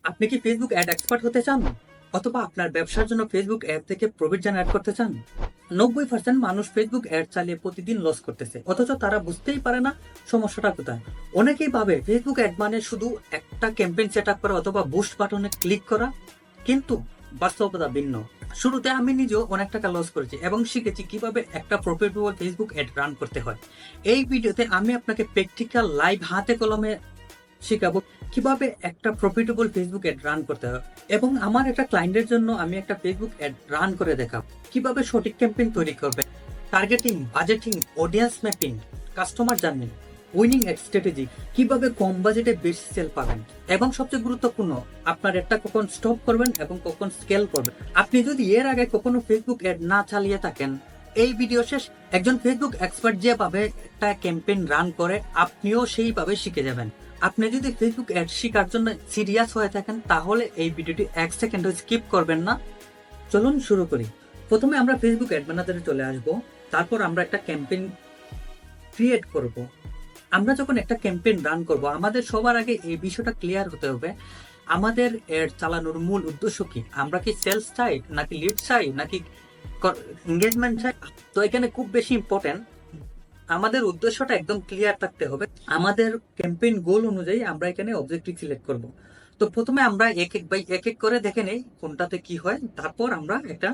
আপনি কি Facebook ad expert হতে চান, অথবা আপনার ব্যবসার জন্য ফেসবুক অ্যাড থেকে প্রফিট জেনারেট করতে চান? 90% মানুষ ফেসবুক অ্যাড চালিয়ে প্রতিদিন লস করতেছে, অথচ তারা বুঝতেই পারে না সমস্যাটা কোথায়। অনেকেই ভাবে ফেসবুক অ্যাড মানে শুধু একটা ক্যাম্পেইন সেট আপ করা অথবা বুস্ট বাটনে ক্লিক করা, কিন্তু বাস্তবতা ভিন্ন। শুরুতে আমি নিজেও অনেক টাকা লস করেছি এবং শিখেছি কিভাবে একটা প্রফিটেবল ফেসবুক অ্যাড রান করতে হয়। এই ভিডিওতে আমি আপনাকে প্র্যাকটিক্যাল লাইভ হাতে কলমে শেখাবো কিভাবে একটা প্রফিটেবল ফেসবুক অ্যাড রান করতে হয়, এবং আমার একটা ক্লায়েন্টের জন্য আমি একটা ফেসবুক অ্যাড রান করে দেখাবো কিভাবে সঠিক ক্যাম্পেইন তৈরি করবে, targeting, budgeting, audience mapping, customer journey, winning strategy, কিভাবে কম বাজেটে বেশি সেল পাবেন, এবং সবচেয়ে গুরুত্বপূর্ণ আপনার একটা কখন স্টপ করবেন এবং কখন স্কেল করবেন। আপনি যদি এর আগে কখনো ফেসবুক অ্যাড না চালিয়ে থাকেন, এই ভিডিও শেষ একজন ফেসবুক এক্সপার্ট যেভাবে একটা ক্যাম্পেইন রান করে আপনিও সেইভাবে শিখে যাবেন। আপনি যদি ফেসবুক অ্যাড শেখার জন্য সিরিয়াস হয়ে থাকেন, তাহলে এই ভিডিওটি 1 সেকেন্ডও স্কিপ করবেন না। চলুন শুরু করি। প্রথমে আমরা ফেসবুক অ্যাড ম্যানেজারে চলে আসব। তারপর আমরা একটা ক্যাম্পেইন ক্রিয়েট করব। আমরা যখন একটা ক্যাম্পেইন রান করব, আমাদের সবার আগে এই বিষয়টা ক্লিয়ার হতে হবে, আমাদের অ্যাড চালানোর মূল উদ্দেশ্য কি। আমরা কি সেলস চাই, নাকি লিড চাই, নাকি এঙ্গেজমেন্ট চাই? তো এখানে খুব বেশি ইম্পর্টেন্ট, আমাদের উদ্দেশ্যটা একদম ক্লিয়ার থাকতে হবে। আমাদের ক্যাম্পেইন গোল অনুযায়ী আমরা এখানে অবজেক্টিভ সিলেক্ট করব। তো প্রথমে আমরা এক এক করে দেখে নেই কোনটাতে কি হয়, তারপর আমরা একটা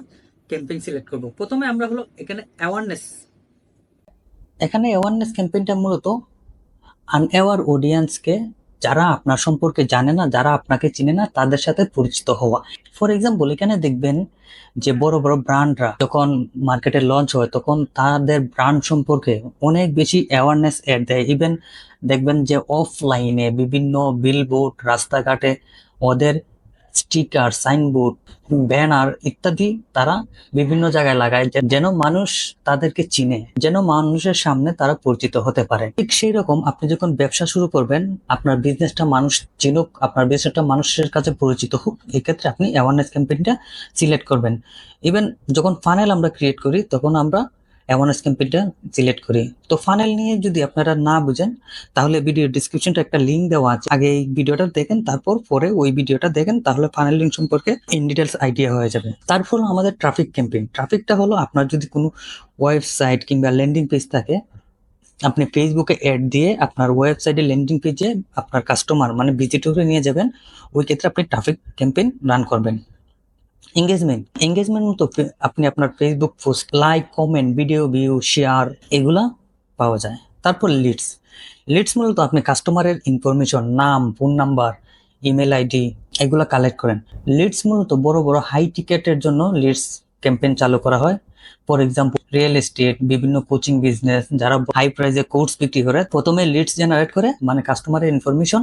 ক্যাম্পেইন সিলেক্ট করব। প্রথমে আমরা হলো এখানে অ্যাওয়ারনেস। এখানে অ্যাওয়ারনেস ক্যাম্পেইনটা মূলত আনঅ্যাওয়ার অডিয়েন্সকে, যারা আপনার সম্পর্কে জানে না, যারা আপনাকে চিনে না, তাদের সাথে পরিচিত হওয়া। ফর এক্সাম্পল, এখানে দেখবেন যে বড় বড় ব্র্যান্ডরা যখন মার্কেটে লঞ্চ হয় তখন তাদের ব্র্যান্ড সম্পর্কে অনেক বেশি অ্যাওয়ারনেস এড দেয়। ইভেন দেখবেন যে অফলাইনে বিভিন্ন বিলবোর্ড, রাস্তাঘাটে ওদের স্টিকার, সাইনবোর্ড, ব্যানার ইত্যাদি তারা বিভিন্ন জায়গায় লাগায়, যেন মানুষ তাদেরকে চিনে, যেন মানুষের সামনে তারা পরিচিত হতে পারে। ঠিক সেই রকম আপনি যখন ব্যবসা শুরু করবেন, আপনার বিজনেসটা মানুষ চিনুক, আপনার বিজনেসটা মানুষের কাছে পরিচিত হোক, এক্ষেত্রে আপনি অ্যাওয়ারনেস ক্যাম্পেইনটা সিলেক্ট করবেন। ইভেন যখন ফানেল আমরা ক্রিয়েট করি তখন আমরা অ্যাওয়ারনেস ক্যাম্পেইনটা সিলেক্ট করি। তো ফানেল নিয়ে যদি আপনারা না বুঝেন, তাহলে ভিডিও ডিসক্রিপশনটা একটা লিঙ্ক দেওয়া আছে, আগে এই ভিডিওটা দেখেন, তারপর পরে ওই ভিডিওটা দেখেন, তাহলে ফানেল লিঙ্ক সম্পর্কে ইন ডিটেলস আইডিয়া হয়ে যাবে। তারপর আমাদের ট্রাফিক ক্যাম্পেইন। ট্রাফিকটা হলো আপনার যদি কোনো ওয়েবসাইট কিংবা ল্যান্ডিং পেজ থাকে, আপনি ফেসবুকে অ্যাড দিয়ে আপনার ওয়েবসাইটে ল্যান্ডিং পেজে আপনার কাস্টমার মানে ভিজিটরে নিয়ে যাবেন, ওই ক্ষেত্রে আপনি ট্রাফিক ক্যাম্পেইন রান করবেন। এঙ্গেজমেন্ট মতো আপনি আপনার Facebook post, like, comment, video view, share এগুলা পাওয়া যায়। তারপর লিডস মূলত আপনি কাস্টমারের ইনফরমেশন, নাম, ফোন নাম্বার, ইমেল আইডি এগুলা কালেক্ট করেন। লিডস মূলত বড় বড় হাই টিকেটের জন্য লিডস ক্যাম্পেইন চালু করা হয়। ফর এক্সাম্পল, রিয়েল এস্টেট, বিভিন্ন কোচিং বিজনেস, যারা হাই প্রাইসে কোর্স বিক্রি করে, প্রথমে লিডস জেনারেট করে মানে কাস্টমারের ইনফরমেশন,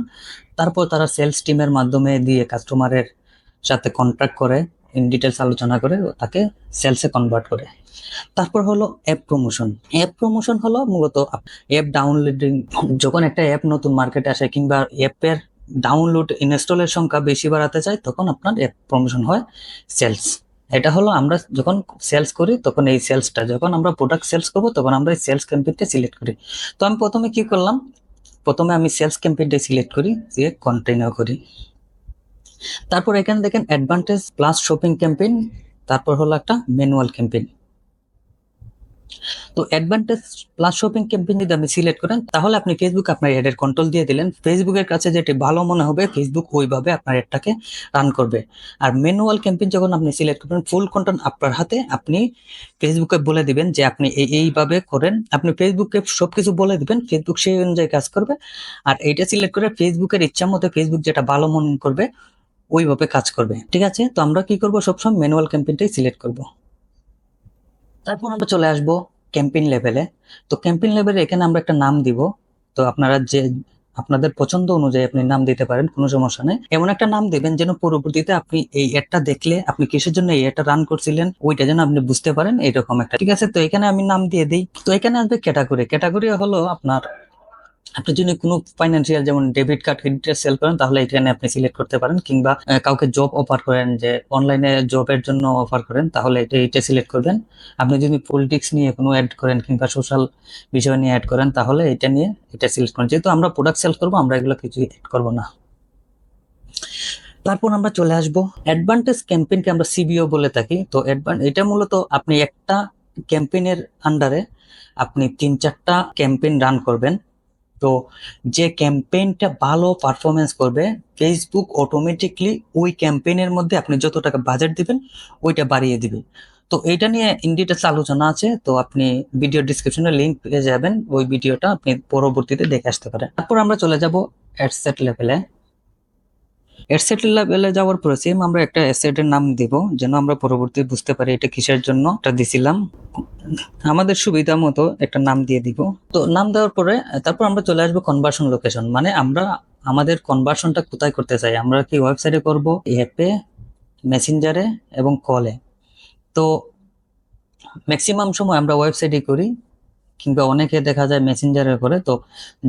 তারপর তারা সেলস টিমের মাধ্যমে দিয়ে কাস্টমারের সাথে কন্ট্যাক্ট করে, ইন ডিটেলস আলোচনা করে তাকে সেলসে কনভার্ট করে। তারপর হলো অ্যাপ প্রমোশন। অ্যাপ প্রমোশন হলো মূলত অ্যাপ ডাউনলোডিং। যখন একটা অ্যাপ নতুন মার্কেটে আসে কিংবা অ্যাপের ডাউনলোড, ইনস্টলের সংখ্যা বেশি বাড়াতে চায়, তখন আপনার অ্যাপ প্রমোশন হয় সেলস। এটা হলো আমরা যখন সেলস করি তখন এই সেলসটা, যখন আমরা প্রোডাক্ট সেলস করবো তখন আমরা এই সেলস ক্যাম্পেইনটা সিলেক্ট করি। তো আমি প্রথমে কি করলাম, প্রথমে আমি সেলস ক্যাম্পেইনটা সিলেক্ট করি, দিয়ে কন্টিনিউ করি। তারপর এখানে দেখেন অ্যাডভান্টেজ প্লাস শপিং ক্যাম্পেইন, তারপর হলো একটা ম্যানুয়াল ক্যাম্পেইন। তো অ্যাডভান্টেজ প্লাস শপিং ক্যাম্পেইন যদি আপনি সিলেক্ট করেন, তাহলে আপনি ফেসবুক আপনার অ্যাডের কন্ট্রোল দিয়ে দিলেন। ফেসবুকের কাছে যেটি ভালো মনে হবে ফেসবুক ওইভাবে আপনার অ্যাডটাকে রান করবে। আর ম্যানুয়াল ক্যাম্পেইন যখন আপনি সিলেক্ট করবেন, ফুল কন্ট্রোল আপনার হাতে, আপনি ফেসবুকে বলে দিবেন যে আপনি এইভাবে করেন, আপনি ফেসবুককে সবকিছু বলে দিবেন, ফেসবুক সেই অনুযায়ী কাজ করবে। আর এইটা সিলেক্ট করে ফেসবুকের ইচ্ছা মতো ফেসবুক যেটা ভালো মনে করবে ওইভাবে কাজ করবে। ঠিক আছে, তো আমরা কি করব, সবসময় ম্যানুয়াল ক্যাম্পেইনটাই সিলেক্ট করব। তারপর আমরা চলে আসব ক্যাম্পেইন লেভেলে। তো ক্যাম্পেইন লেভেলে এখানে আমরা একটা নাম দিব। তো আপনারা যে আপনাদের পছন্দ অনুযায়ী আপনি নাম দিতে পারেন, কোনো সমস্যা নেই। এমন একটা নাম দিবেন যেন পরবর্তীতে আপনি এই অ্যাডটা দেখলে আপনি কিসের জন্য এই অ্যাডটা রান করছিলেন ওইটা যেন আপনি বুঝতে পারেন, এরকম একটা। ঠিক আছে, তো এখানে আমি নাম দিয়ে দিই। তো এখানে আসবে ক্যাটাগরি। ক্যাটাগরি হলো আপনার, আপনি যদি কোনো ফাইন্যান্সিয়াল যেমন debit card, credit card sale করেন, তাহলে এখানে আপনি সিলেক্ট করতে পারেন, কিংবা কাউকে জব অফার করেন, যে অনলাইনে জবের জন্য অফার করেন, তাহলে এটা সিলেক্ট করবেন। আপনি যদি পলিটিক্স নিয়ে কোনো অ্যাড করেন কিংবা সোশ্যাল বিষয় নিয়ে অ্যাড করেন, তাহলে এটা নিয়ে এটা সিলেক্ট করেন। যেহেতু আমরা প্রোডাক্ট সেল করবো, আমরা এগুলো কিছু অ্যাড করবো না। তো তারপর আমরা চলে আসবো অ্যাডভান্টেজ ক্যাম্পেইনকে আমরা সিবিও বলে থাকি। তো এটা মূলত আপনি একটা ক্যাম্পেইনের আন্ডারে আপনি 3-4টা ক্যাম্পেইন রান করবেন। তো যে ক্যাম্পেইনটা ভালো পারফরমেন্স করবে ফেসবুক অটোমেটিকলি ওই ক্যাম্পেইনের মধ্যে আপনি যত টাকা বাজেট দিবেন ওইটা বাড়িয়ে দিবে। তো এইটা নিয়ে ইন ডিটেলস আলোচনা আছে, তো আপনি ভিডিও ডিসক্রিপশনে লিংক পেয়ে যাবেন, ওই ভিডিওটা আপনি পরবর্তীতে দেখে আসতে পারেন। তারপর আমরা চলে যাব অ্যাডসেট লেভেলে। অ্যাডসেট লেভেলে যাওয়ার পরে সেম আমরা একটা অ্যাসেটের নাম দেব, যেন আমরা পরবর্তী বুঝতে পারি এটা কিসের জন্য এটা দিছিলাম। আমাদের সুবিধা মতো একটা নাম দিয়ে দিব। তো নাম দেওয়ার পরে তারপর আমরা চলে আসবো কনভার্সন লোকেশন, মানে আমরা আমাদের কনভার্সনটা কোথায় করতে চাই, আমরা কি ওয়েবসাইটে করব, অ্যাপে, মেসেঞ্জারে এবং কলে। তো ম্যাক্সিমাম সময় আমরা ওয়েবসাইটে করি, কিংবা অনেকে দেখা যায় মেসেঞ্জারে করে। তো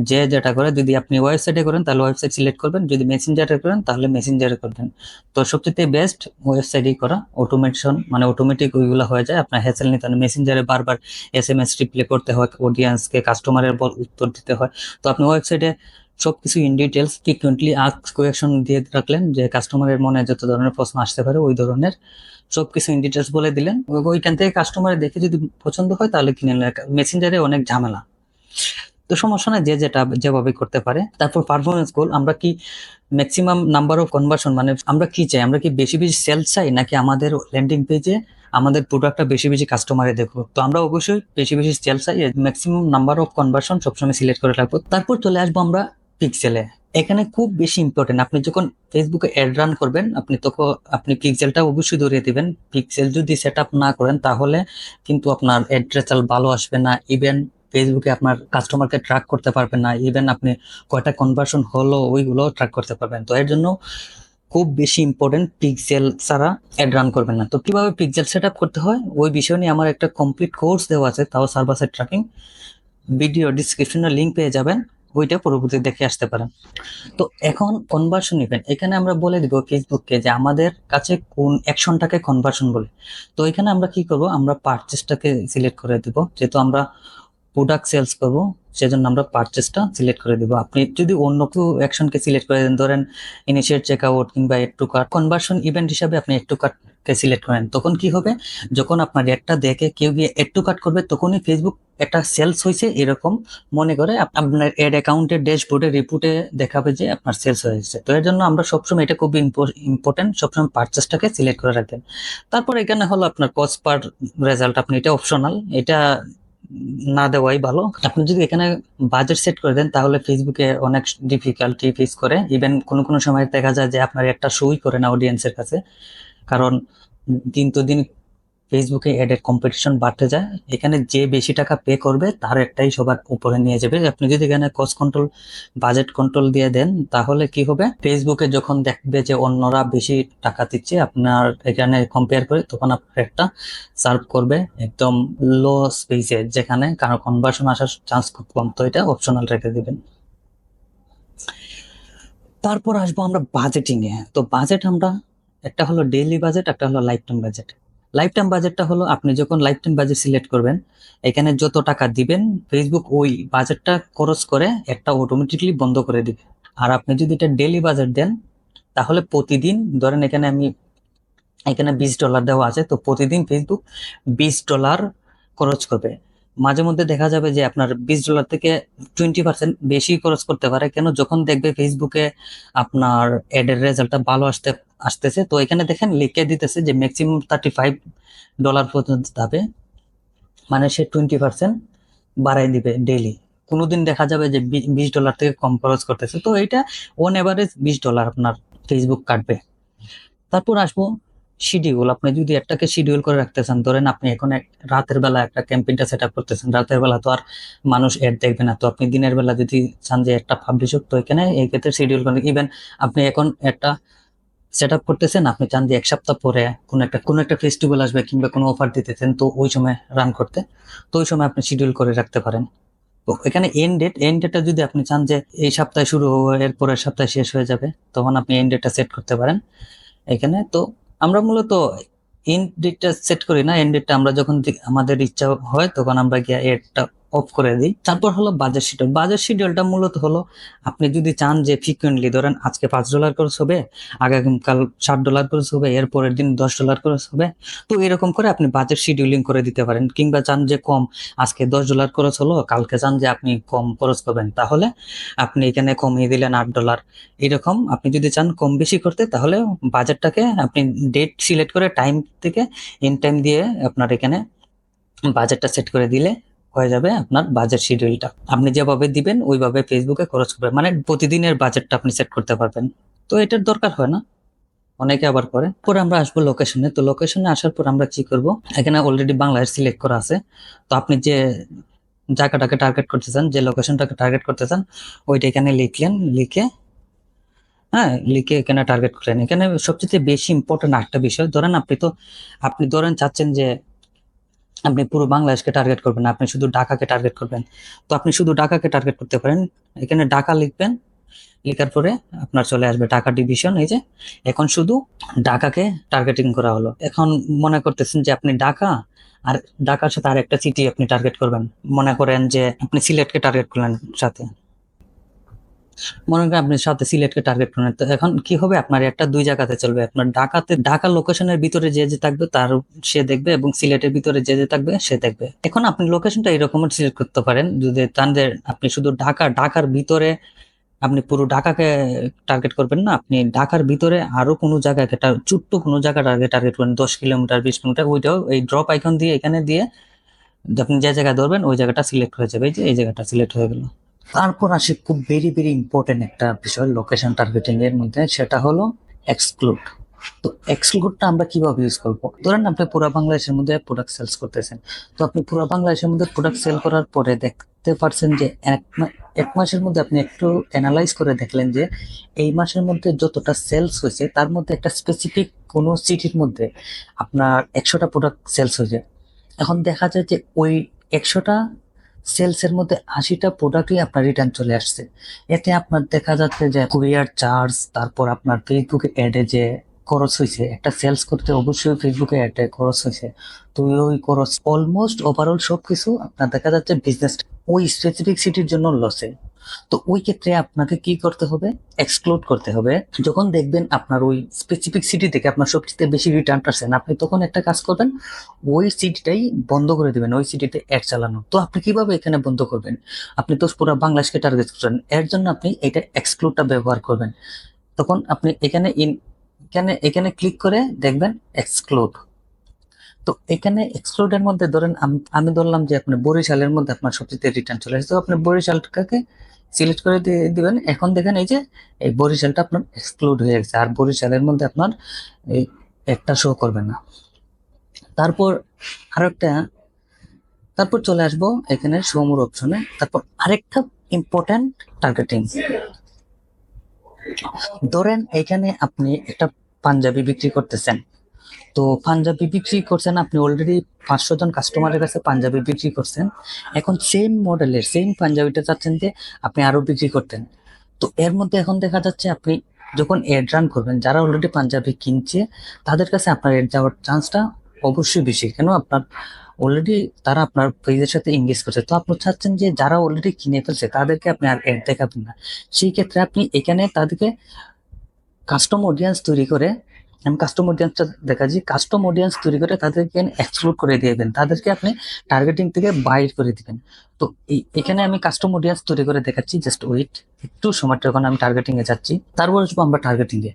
যে যেটা করে, যদি আপনি ওয়েবসাইটে করেন তাহলে ওয়েবসাইট সিলেক্ট করবেন, যদি মেসেঞ্জারে করেন তাহলে মেসেঞ্জারে করবেন। তো সবচেয়ে বেস্ট ওয়েবসাইটই করা, অটোমেশন মানে অটোমেটিক ওইগুলো হয়ে যায়, আপনার হ্যাসেল নিতে হয়। মেসেঞ্জারে বারবার SMS রিপ্লাই করতে হয়, অডিয়েন্সকে কাস্টমারের উত্তর দিতে হয়। তো আপনি ওয়েবসাইটে সবকিছু in details frequently ask question দিয়ে রাখলেন, যে কাস্টমারের মনে যত ধরনের প্রশ্ন আসতে পারে ওই ধরনের সবকিছু ইন ডিটেলস বলে দিলেন। ওইখান থেকে কাস্টমার দেখে যদি পছন্দ হয় তাহলে কিনে নিলেন। মেসেঞ্জারে অনেক ঝামেলা, তো সমস্যা নাই, যে যেটা যেভাবে করতে পারে। তারপর পারফরমেন্স গোল, আমরা কি ম্যাক্সিমাম নাম্বার অফ কনভার্সন, মানে আমরা কি চাই, আমরা কি বেশি বেশি সেল চাই, নাকি আমাদের ল্যান্ডিং পেজে আমাদের প্রোডাক্টটা বেশি বেশি কাস্টমারে দেখবো। তো আমরা অবশ্যই বেশি বেশি সেল চাই, ম্যাক্সিমাম নাম্বার অফ কনভার্সন সবসময় সিলেক্ট করে রাখবো। তারপর চলে আসবো আমরা পিক্সেলে। এখানে খুব বেশি ইম্পর্টেন্ট, আপনি যখন ফেসবুকে অ্যাড রান করবেন আপনি পিক্সেলটা অবশ্যই ধরিয়ে দিবেন। পিক্সেল যদি সেট আপ না করেন তাহলে কিন্তু আপনার অ্যাড রেজাল্ট ভালো আসবে না, ইভেন ফেসবুকে আপনার কাস্টমারকে ট্র্যাক করতে পারবেন না, ইভেন আপনি কয়টা কনভার্সন হলো ওইগুলো ট্র্যাক করতে পারবেন। তো এর জন্য খুব বেশি ইম্পর্টেন্ট, পিক্সেল ছাড়া অ্যাড রান করবেন না। তো কিভাবে পিক্সেল সেট আপ করতে হয় ওই বিষয় নিয়ে আমার একটা কমপ্লিট কোর্স দেওয়া আছে, তাও সার্ভার সাইড ট্র্যাকিং, ভিডিও ডিসক্রিপশনে লিংক পেয়ে যাবেন, ওইটা পরবর্তী দেখে আসতে পারেন। তো এখন কনভার্সন ইভেন্ট, এখানে আমরা বলে দিব ফেসবুককে যে আমাদের কাছে কোন অ্যাকশনটাকে কনভার্সন বলে। তো এখানে আমরা কি করব, আমরা পারচেসটাকে সিলেক্ট করে দিব, যেহেতু আমরা প্রোডাক্ট সেলস করব সেজন্য আমরা পারচেসটা সিলেক্ট করে দিব। আপনি যদি অন্য কেউ অ্যাকশনকে সিলেক্ট করে দেন, ধরেন ইনিশিয়েট চেকআউট কিংবা add to cart, conversion event হিসাবে আপনি এড টু কার্টকে সিলেক্ট করেন, তখন কি হবে, যখন আপনার অ্যাডটা দেখে কেউ গিয়ে এড টু কার্ট করবে তখনই ফেসবুক একটা সেলস হয়েছে এরকম মনে করে আপনার এড অ্যাকাউন্টের ড্যাশবোর্ডে রিপোর্টে দেখাবে যে আপনার সেলস হয়েছে। তো এর জন্য আমরা সবসময়, এটা খুব ইম্পর্টেন্ট, সবসময় পারচেসটাকে সিলেক্ট করে রাখবেন। তারপর এখানে হলো আপনার কস্ট পার রেজাল্ট, আপনি এটা অপশনাল, এটা না দেওয়াই ভালো। আপনি যদি এখানে বাজেট সেট করে দেন তাহলে ফেসবুকে অনেক ডিফিকাল্টি ফেস করে, ইভেন কোনো কোনো সময় দেখা যায় যে আপনার একটা শোই করে না অডিয়েন্সের কাছে, কারণ দিন তো দিন ফেসবুকে এডের কম্পিটিশন বাড়তে যায়। এখানে যে বেশি টাকা পে করবে তার একটাই সবার উপরে নিয়ে যাবে। আপনি যদি এখানে কস্ট কন্ট্রোল, বাজেট কন্ট্রোল দিয়ে দেন তাহলে কি হবে, ফেসবুকে যখন দেখবে যে অন্যরা বেশি টাকা দিচ্ছে আপনার এখানে কম্পেয়ার করে, তখন আপনার একটা সার্ভ করবে একদম লো স্পেসে, যেখানে কারো কনভার্সন আসার চান্স খুব কম। তো এটা অপশনাল রেখে দিবেন। তারপর আসবো আমরা বাজেটিং এ। তো বাজেট আমরা, একটা হলো ডেইলি বাজেট, একটা হলো life time budget. Life time বাজেটটা হলো আপনি যখন লাইফ টাইম বাজেট সিলেক্ট করবেন, এখানে যত টাকা দিবেন ফেসবুক ওই বাজেটটা খরচ করে একটা অটোমেটিকলি বন্ধ করে দিবে। আর আপনি যদি এটা ডেইলি বাজেট দেন তাহলে প্রতিদিন, ধরেন এখানে $20 দেওয়া আছে, তো প্রতিদিন ফেসবুক $20 খরচ করবে। মাঝে মধ্যে দেখা যাবে যে আপনার $20 থেকে 20% বেশি খরচ করতে পারে। কেন, যখন দেখবে ফেসবুকে আপনার এডের রেজাল্টটা ভালো আসতেছে, তো এখানে দেখেন লিখে দিতেছে যে ম্যাক্সিমাম $35 পর্যন্ত যাবে, মানে সে 20% বাড়াই দিবে ডেইলি। কোনোদিন দেখা যাবে যে $20 থেকে কম খরচ করতেছে, তো এটা অন এভারেজ $20 আপনার ফেসবুক কাটবে। তারপর আসবো শিডিউল। আপনি যদি একটাকে শিডিউল করে রাখতে চান, ধরেন আপনি এখন রাতের বেলা একটা ক্যাম্পেইনটা সেট আপ করতেছেন, রাতের বেলা তো আর মানুষ এড দেখবে না, তো আপনি দিনের বেলা যদি চান যে একটা পাবলিশ হোক, তো এখানে এই ক্ষেত্রে শিডিউল করেন। ইভেন আপনি এখন একটা সেট আপ করতেছেন, আপনি চান যে 1 সপ্তাহ পরে কোনো একটা ফেস্টিভ্যাল আসবে কিংবা কোনো অফার দিতেছেন, তো ওই সময় রান করতে, তো ওই সময় আপনি শিডিউল করে রাখতে পারেন। তো এখানে এন্ড ডেটটা যদি আপনি চান যে এই সপ্তাহে শুরু হয়ে এর পরের সপ্তাহে শেষ হয়ে যাবে, তখন আপনি এন্ড ডেটটা সেট করতে পারেন এখানে। তো আমরা মূলত এন্ড ডেটটা সেট করি না, এন্ড ডেটটা আমরা যখন আমাদের ইচ্ছা হয় তখন আমরা গিয়ে এডটা অফ করে দিই। তারপর হলো বাজেট শিডিউল। বাজেট শিডিউলটা মূলত হলো আপনি যদি চান যে ফ্রিকুয়েন্টলি ধরেন আজকে $5 খরচ হবে, আগামীকাল $7 খরচ হবে, এর পরের দিন $10 খরচ হবে, তো এরকম করে আপনি বাজেট শিডিউলিং করে দিতে পারেন। কিংবা চান যে কম, আজকে $10 খরচ হলো, কালকে চান যে আপনি কম খরচ করবেন, তাহলে আপনি এখানে কমিয়ে দিলেন $8। এরকম আপনি যদি চান কম বেশি করতে, তাহলে বাজেটটাকে আপনি ডেট সিলেক্ট করে টাইম থেকে এন্ড টাইম দিয়ে আপনার এখানে বাজেটটা সেট করে দিলে হয়ে যাবে আপনার বাজেট শিডিউলটা। আপনি যেভাবে দিবেন ওইভাবে ফেসবুকে খরচ করবেন, মানে প্রতিদিনের বাজেটটা আপনি সেট করতে পারবেন। তো এটার দরকার হয় না, অনেকে আবার করে। পরে আমরা আসবো লোকেশনে। তো লোকেশনে আসার পর আমরা কি করব, এখানে অলরেডি বাংলাদেশ সিলেক্ট করা আছে। তো আপনি যে জায়গাটাকে টার্গেট করতে চান, যে লোকেশনটাকে টার্গেট করতে চান, ওইটা এখানে লিখলেন, লিখে এখানে টার্গেট করেন। এখানে সবচেয়ে বেশি ইম্পর্টেন্ট একটা বিষয়, ধরেন আপনি ধরেন চাচ্ছেন যে আপনি পুরো বাংলাদেশকে টার্গেট করবেন, আপনি শুধু ঢাকাকে টার্গেট করবেন। তো আপনি শুধু ঢাকাকে টার্গেট করতে পারেন, এখানে ঢাকা লিখবেন, লেখার পরে আপনার চলে আসবে ঢাকা ডিভিশন। এই যে এখন শুধু ঢাকাকে টার্গেটিং করা হলো। এখন মনে করতেছেন যে আপনি ঢাকা আর ঢাকার সাথে আর একটা সিটি আপনি টার্গেট করবেন, মনে করেন যে আপনি সিলেটকে টার্গেট করলেন সাথে, মনে করেন আপনি সাথে সিলেটকে টার্গেট করেন। তো এখন কি হবে, আপনার একটা দুই জায়গাতে চলবে, আপনার ঢাকা লোকেশনের ভিতরে যে যে থাকবে তার সে দেখবে, এবং সিলেটের ভিতরে যে যে থাকবে সে দেখবে। এখন আপনি লোকেশনটা এরকম সিলেক্ট করতে পারেন, যদি চান যে আপনি শুধু ঢাকার ভিতরে আপনি পুরো ঢাকাকে টার্গেট করবেন না, আপনি ঢাকার ভিতরে আরো কোনো জায়গাকে ছোট্ট কোনো জায়গা টার্গেট করবেন, 10 কিলোমিটার 20 কিলোমিটার, ওইটাও এই ড্রপ আইকন দিয়ে এখানে দিয়ে আপনি যে জায়গায় ধরবেন ওই জায়গাটা সিলেক্ট হয়ে যাবে। এই জায়গাটা সিলেক্ট হয়ে গেল। তারপর আসি খুব ভেরি ভেরি ইম্পর্টেন্ট একটা বিষয় লোকেশন টার্গেটিং এর মধ্যে, সেটা হলো এক্সক্লুড। তো এক্সক্লুডটা আমরা কিভাবে ইউজ করবো, ধরেন আপনি পুরো বাংলাদেশের মধ্যে প্রোডাক্ট সেলস করতেছেন। তো আপনি পুরো বাংলাদেশের মধ্যে প্রোডাক্ট সেল করার পরে দেখতে পারছেন যে এক মাসের মধ্যে আপনি একটু অ্যানালাইজ করে দেখলেন যে এই মাসের মধ্যে যতটা সেলস হয়েছে তার মধ্যে একটা স্পেসিফিক কোনো সিটির মধ্যে আপনার 100টা প্রোডাক্ট সেলস হয়েছে। এখন দেখা যায় যে ওই 100টা সেলসের মধ্যে 80টা প্রোডাক্টই আপনার রিটার্ন চলে আসছে। এতে আপনার দেখা যাচ্ছে যে কুরিয়ার চার্জ, তারপর আপনার ফেসবুকে অ্যাডে যে খরচ হয়েছে, একটা সেলস করতে অবশ্যই ফেসবুকে অ্যাডে খরচ হয়েছে। তো ওই খরচ অলমোস্ট ওভারঅল সবকিছু আপনার দেখা যাচ্ছে বিজনেস ওই স্পেসিফিক সিটির জন্য লসে। তো ওই ক্ষেত্রে আপনাকে কি করতে হবে, এক্সক্লুড করতে হবে। যখন দেখবেন আপনার ওই স্পেসিফিক সিটি থেকে আপনার সবচেয়ে বেশি রিটার্ন আসছেন, আপনি তখন একটা কাজ করবেন, ওই সিটিটাই বন্ধ করে দিবেন, ওই সিটিতে অ্যাড চালানো। তো আপনি কিভাবে এখানে বন্ধ করবেন, আপনি তো পুরো বাংলাদেশকে টার্গেট করছেন, এর জন্য আপনি এটা এক্সক্লুডটা ব্যবহার করবেন। তখন আপনি এখানে ক্লিক করে দেখবেন এক্সক্লুড। তো এখানে এক্সক্লুডের মধ্যে ধরেন আমি ধরলাম যে আপনি বরিশালের মধ্যে আপনার সবচেয়ে রিটার্ন চলে আসছে, তো আপনি বরিশালটাকে সিলেক্ট করে দিয়ে দিবেন। এখন দেখেন এই যে এই বরিশালটা আপনার এক্সক্লুড হয়ে গেছে, আর বরিশালের মধ্যে আপনার এই একটা শো করবে না। তারপর আরেকটা তারপর চলে আসবো এখানে শো মোর অপশনে। তারপর আরেকটা ইম্পর্টেন্ট টার্গেটিং, ধরেন এখানে আপনি একটা পাঞ্জাবি বিক্রি করতেছেন। তো পাঞ্জাবি বিক্রি করছেন, আপনি অলরেডি 500 জন কাস্টমারের কাছে পাঞ্জাবি বিক্রি করছেন। এখন সেম মডেলের সেম পাঞ্জাবিটা চাচ্ছেন যে আপনি আরো বিক্রি করতেন। তো এর মধ্যে এখন দেখা যাচ্ছে আপনি যখন এড রান করবেন, যারা অলরেডি পাঞ্জাবি কিনছে তাদের কাছে আপনার এড যাওয়ার চান্সটা অবশ্যই বেশি, কেন আপনার অলরেডি তারা আপনার পেজের সাথে এঙ্গেজ করছে। তো আপনি চাচ্ছেন যে যারা অলরেডি কিনে ফেলছে তাদেরকে আপনি আর এড দেখাবেন না। সেই ক্ষেত্রে আপনি এখানে তাদেরকে কাস্টম অডিয়েন্স তৈরি করে, আমি কাস্টম অডিয়েন্সটা দেখাচ্ছি, কাস্টম অডিয়েন্স তৈরি করে তাদেরকে এক্সক্লুড করে দিবেন, তাদেরকে আপনি টার্গেটিং থেকে বাইর করে দিবেন। তো এখানে আমি কাস্টম অডিয়েন্স তৈরি করে দেখাচ্ছি, জাস্ট ওয়েট একটু সময়টা, যখন আমি টার্গেটিং এ যাচ্ছি তারপর আসবো আমরা টার্গেটিং এ।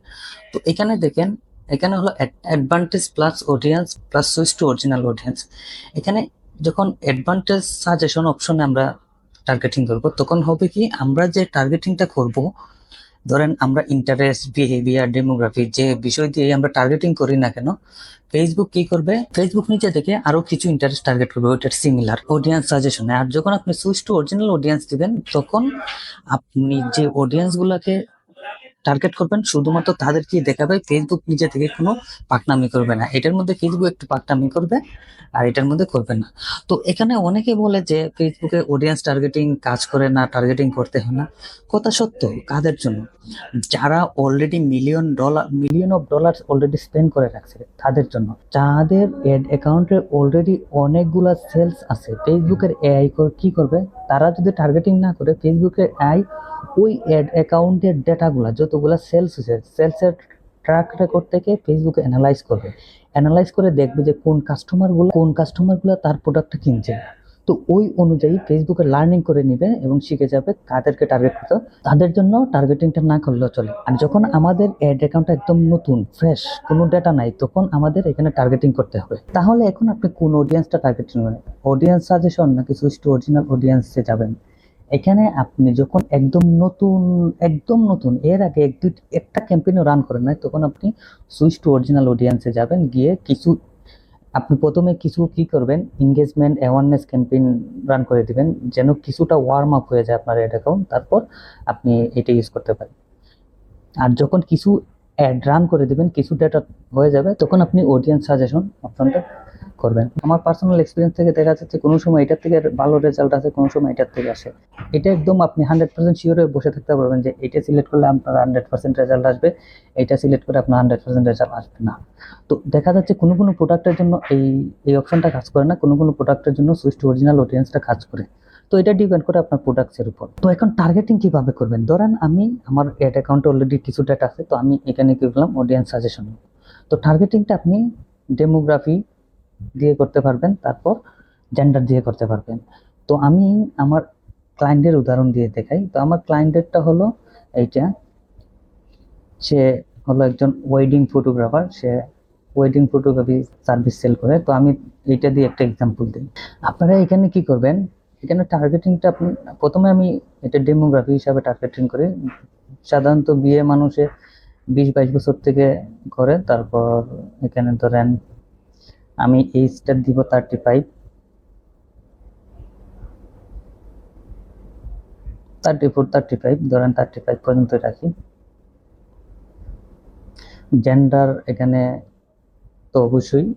তো এখানে দেখেন, এখানে হলো advantage plus audience plus switch to original audience. এখানে যখন অ্যাডভান্টেজ সাজেশন অপশনে আমরা টার্গেটিং করবো, তখন হবে কি, আমরা যে টার্গেটিংটা করব, ধরেন আমরা ইন্টারেস্ট, বিহেভিয়ার, ডেমোগ্রাফি যে বিষয় দিয়ে আমরা টার্গেটিং করি না কেন, ফেসবুক কি করবে, ফেসবুক নিচে থেকে আরো কিছু ইন্টারেস্ট টার্গেট করবে ওইটার সিমিলার অডিয়েন্স সাজেশনে। আর যখন আপনি সুইচ টু অরিজিনাল অডিয়েন্স দিবেন, তখন আপনি যে অডিয়েন্স গুলাকে টার্গেট করবেন, শুধুমাত্র তাদেরকে দেখাবে। ফেসবুক নিজে থেকে কোনো পাকনামি করবে না, এটার মধ্যে ফেসবুক একটু পাকনামি করবে আর এটার মধ্যে করবে না। তো এখানে অনেকে বলে যে ফেসবুকে অডিয়েন্স টার্গেটিং কাজ করে না, টার্গেটিং করতে হয় না। কথা সত্য। কাদের জন্য? যারা already million of dollar already spend করে রাখছে তাদের জন্য, যাদের এড অ্যাকাউন্টে অলরেডি অনেকগুলা সেলস আছে। ফেসবুকের এআই কি করবে? তারা যদি টার্গেটিং না করে, ফেসবুকের এআই ওই অ্যাড অ্যাকাউন্টের ডেটাগুলা, যতগুলা সেলস হয়েছে, সেলসের ট্র্যাক রেকর্ড থেকে ফেসবুকে অ্যানালাইজ করবে। অ্যানালাইজ করে দেখবে যে কোন কাস্টমারগুলো তার প্রোডাক্টটা কিনছে। তো ওই অনুযায়ী ফেসবুকে লার্নিং করে নিবে এবং শিখে যাবে কাদেরকে টার্গেট করতে হবে। তাদের জন্য টার্গেটিংটা না করলেও চলে। আর যখন আমাদের অ্যাড অ্যাকাউন্টটা একদম নতুন, ফ্রেশ, কোনো ডেটা নাই, তখন আমাদের এখানে টার্গেটিং করতে হবে। তাহলে এখন আপনি কোন অডিয়েন্সটা টার্গেটিং করেন? অডিয়েন্স সাজেশন নাকি সুইচ টু অরিজিনাল অডিয়েন্সে যাবেন? এখানে আপনি যখন একদম নতুন এর আগে একটা ক্যাম্পেইনও রান করেন নাই, তখন আপনি সুইচ টু অরিজিনাল অডিয়েন্সে যাবেন। গিয়ে আপনি প্রথমে কিছু কি করবেন, এঙ্গেজমেন্ট অ্যাওয়ারনেস ক্যাম্পেইন রান করে দিবেন, যেন কিছুটা ওয়ার্ম আপ হয়ে যায় আপনার অ্যাড অ্যাকাউন্ট। তারপর আপনি এটা ইউজ করতে পারেন। আর যখন কিছু অ্যাড রান করে দিবেন, কিছু ডেটা হয়ে যাবে, তখন আপনি অডিয়েন্স সাজেশন অপশনটা করবেন। আমার পার্সোনাল এক্সপিরিয়েন্স থেকে দেখা যাচ্ছে কোনো সময় এটার থেকে ভালো রেজাল্ট আসে, কোনো সময় এটার থেকে আসে। এটা একদম আপনি 100% শিওর হয়ে বসে থাকতে পারবেন যে এটা সিলেক্ট করলে আপনার 100% রেজাল্ট আসবে, এটা সিলেক্ট করে আপনার 100% রেজাল্ট আসবে না। তো দেখা যাচ্ছে কোনো প্রোডাক্টের জন্য এই অপশনটা কাজ করে না, কোনো প্রোডাক্টের জন্য সুইচ টু অরিজিনাল অডিয়েন্সটা কাজ করে। তো এটা ডিপেন্ড করে আপনার প্রোডাক্টের উপর। তো এখন টার্গেটিং কিভাবে করবেন? ধরেন আমি আমার অ্যাড অ্যাকাউন্টে অলরেডি কিছু ডেটা আছে, তো আমি এখানে কি করলাম, অডিয়েন্স সাজেশন। তো টার্গেটিংটা আপনি ডেমোগ্রাফি দিয়ে করতে পারবেন, তারপর জেন্ডার দিয়ে করতে পারবেন। তো আমি আমার ক্লায়েন্টের উদাহরণ দিয়ে দেখাই। তো আমার ক্লায়েন্টেরটা হলো এইটা, সে হলো একজন ওয়েডিং ফটোগ্রাফার, সে ওয়েডিং ফটোগ্রাফি সার্ভিস সেল করে। তো আমি এইটা দিয়ে একটা এক্সাম্পল দিই। আপনারা এখানে কি করবেন, এখানে টার্গেটিংটা আপনি প্রথমে, আমি এটা ডেমোগ্রাফি হিসাবে টার্গেটিং করি। সাধারণত বিয়ে মানুষে 20-22 বছর থেকে করে। তারপর এখানে ধরেন আমি এইজটা দিব 35, 34, 35, ধরেন 35 পর্যন্ত রাখি। জেন্ডার এখানে তো অবশ্যই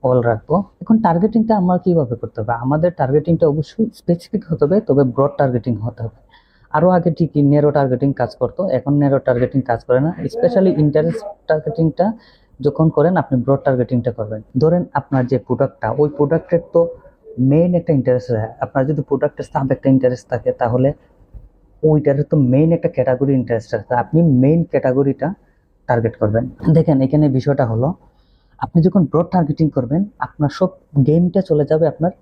অল রাখবো। এখন টার্গেটিংটা আমরা কিভাবে করতে হবে? আমাদের টার্গেটিংটা অবশ্যই স্পেসিফিক হতে হবে, তবে ব্রড টার্গেটিং হতে হবে। আরো আগে ঠিকই নেরো টার্গেটিং কাজ করতো, এখন নেরো টার্গেটিং কাজ করে না। স্পেশালি ইন্টারেস্ট টার্গেটিংটা যখন করেন, আপনি ব্রড টার্গেটিংটা করবেন। ধরেন আপনার যে প্রোডাক্টটা, ওই প্রোডাক্টের তো মেইন একটা ইন্টারেস্ট থাকে। আপনার যদি প্রোডাক্টের সাব একটা ইন্টারেস্ট থাকে, তাহলে ওইটার তো মেইন একটা ক্যাটাগরি ইন্টারেস্ট আছে, আপনি মেইন ক্যাটাগরিটা টার্গেট করবেন। দেখেন এখানে বিষয়টা হলো, আপনি যখন ব্রড টার্গেটিং করবেন, আপনার সব গেমটা চলে যাবে আপনার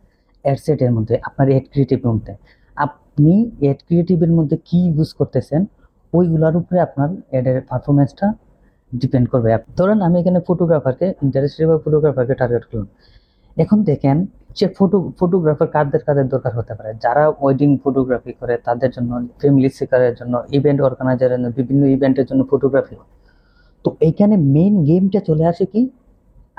অ্যাডসেটের মধ্যে, আপনার অ্যাড ক্রিয়েটিভের মধ্যে। আপনি অ্যাড ক্রিয়েটিভের মধ্যে কি ইউজ করতেছেন, ওইগুলোর উপরে আপনার অ্যাডের পারফরমেন্সটা ডিপেন্ড করবে। ধরেন আমি এখানে ইন্টারেস্টেড ফটোগ্রাফারকে টার্গেট করলাম। এখন দেখেন সে ফটোগ্রাফার কাদের দরকার হতে পারে? যারা ওয়েডিং ফটোগ্রাফি করে তাদের জন্য, ফ্যামিলি সেকারের জন্য, ইভেন্ট অর্গানাইজারের জন্য, বিভিন্ন ইভেন্টের জন্য ফটোগ্রাফি। তো এইখানে মেইন গেমটা চলে আসে কি,